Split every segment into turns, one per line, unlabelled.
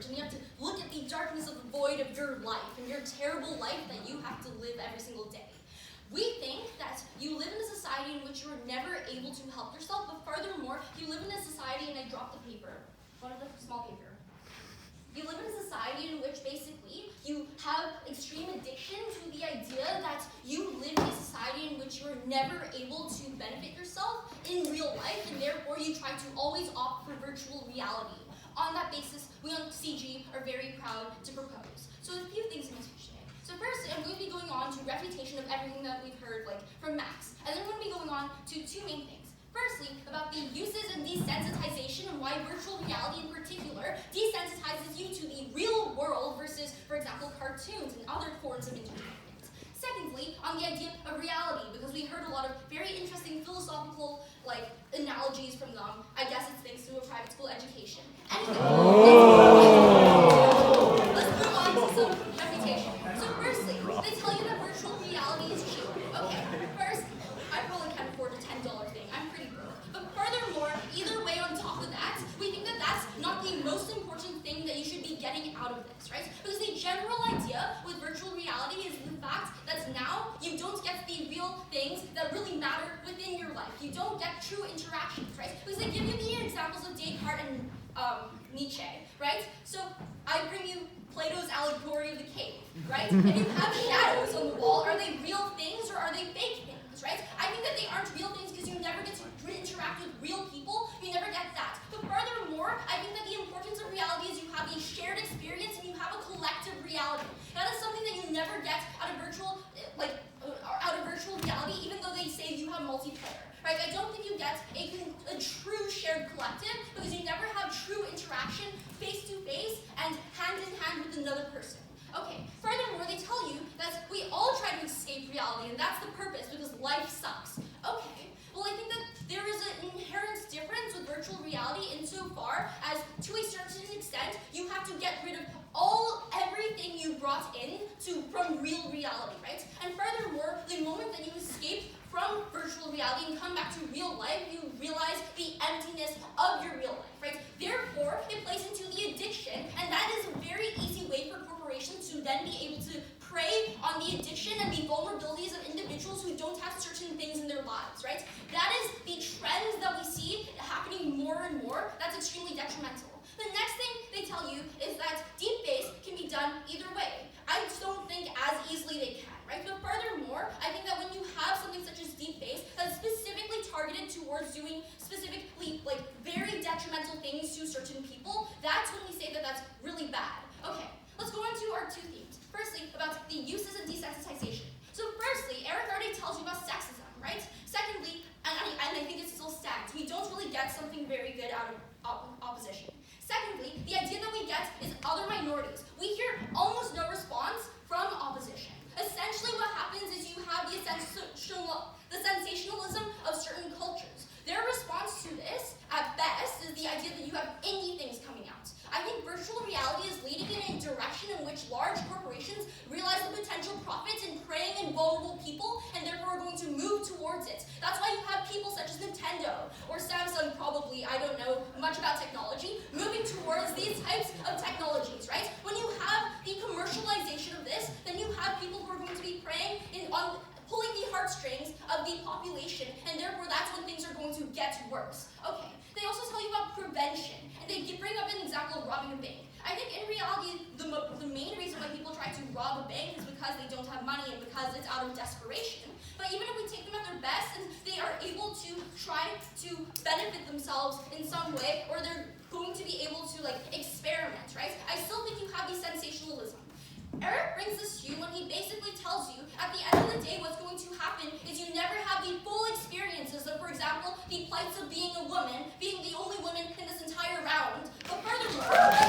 and you have to look at the darkness of the void of your life and your terrible life that you have to live every single day. We think that you live in a society in which you are never able to help yourself, but furthermore, you live in a society, and I dropped the paper, one of the small paper. You live in a society in which basically you have extreme addiction to the idea that you live in a society in which you are never able to benefit yourself in real life, and therefore you try to always opt for virtual reality. On that basis, we on CG are very proud to propose. So a few things in this speech today. So first, I'm going to be going on to refutation of everything that we've heard from Max, and then I'm going to be going on to two main things. Firstly, about the uses and desensitization and why virtual reality in particular desensitizes you to the real world versus, for example, cartoons and other forms of entertainment. Secondly, on the idea of reality, because we heard a lot of very interesting philosophical analogies from them. I guess it's thanks to a private school education. Anyway, let's move on to some refutation. So firstly, they tell you that virtual reality is cheap. Okay, first, I probably can't afford a $10 thing. I'm pretty broke. But furthermore, either way on top of that, we think that that's not the most important thing that you should be getting out of this, right? Because the general idea with virtual reality is the fact that now you don't get the real things that really matter within your life. You don't get true interactions, right? Because they give you the examples of Hart and Nietzsche, right? So I bring you Plato's allegory of the cave, right? If you have shadows on the wall, are they real things or are they fake things, right? I think that they aren't real things because you never get to interact with real people. You never get that. But furthermore, I think that the importance of reality is you have a shared experience and you have a collective reality. That is something that you never get out of virtual reality, even though they say you have multiplayer. Right? I don't think you get a true shared collective because you never have true interaction face to face and hand in hand with another person. Okay, furthermore, they tell you that we all try to escape reality, and that's the purpose because life sucks. Okay, well, I think that there is an inherent difference with virtual reality insofar as, to a certain extent, you have to get rid of everything you brought in from real reality, right? And furthermore, the moment that you escape from virtual reality and come back to real life, you realize the emptiness of your real life, right? Therefore, it plays into the addiction, and that is a very easy way for corporations to then be able to prey on the addiction and the vulnerabilities of individuals who don't have certain things in their lives, right? That is the trend that we see happening more and more. That's extremely detrimental. The next thing they tell you is that deep face can be done either way. I just don't think as easily they can, right? But furthermore, I think that when you have something such as deep face that's specifically targeted towards doing specifically very detrimental things to certain people, that's when we say that that's really bad. Okay, let's go on to our two themes. Firstly, about the uses of desensitization. So firstly, Eric already tells you about sexism, right? Secondly, and I think it's still stacked, we don't really get something very good out of opposition. Secondly, the idea that we get is other minorities. We hear almost no response from opposition. Essentially what happens is you have the sensationalism of certain cultures. Their response to this, at best, is the idea that you have indie things coming out. I think virtual reality is leading in a direction in which large corporations realize the potential profits in preying on vulnerable people and therefore are going to move towards it. That's why you have people such as Nintendo or Samsung, probably, I don't know much about technology, moving towards these types of technologies, right? When you have the commercialization of this, then you have people who are going to be preying on pulling the heartstrings of the population, and therefore that's when things are going to get worse. Okay, they also tell you about prevention, and they bring up an example of robbing a bank. I think in reality, the main reason why people try to rob a bank is because they don't have money and because it's out of desperation. But even if we take them at their best and they are able to try to benefit themselves in some way, or they're going to be able to experiment, right? I still think you have the sensationalism. Eric brings this to you when he basically tells you at the end of the day what's going to happen is you never have the full experiences of, for example, the plights of being a woman, being the only woman in this entire round. But furthermore, the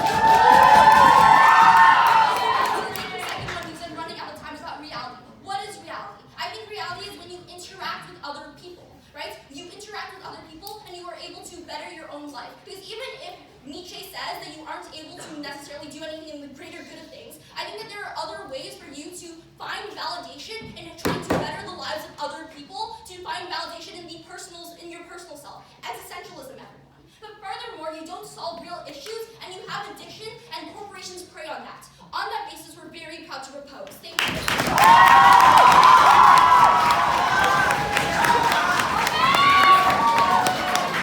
second one you said running out of time is about reality. What is reality? I think reality is when you interact with other people, right? You interact with other people and you are able to better your own life. Because even if Nietzsche says that you aren't able to necessarily do anything in the greater good of things, I think that there are other ways for you to find validation in trying to better the lives of other people, to find validation in your personal self. Existentialism, everyone. But furthermore, you don't solve real issues and and you have addiction, and corporations prey on that. On that basis, we're very proud to propose. Thank you.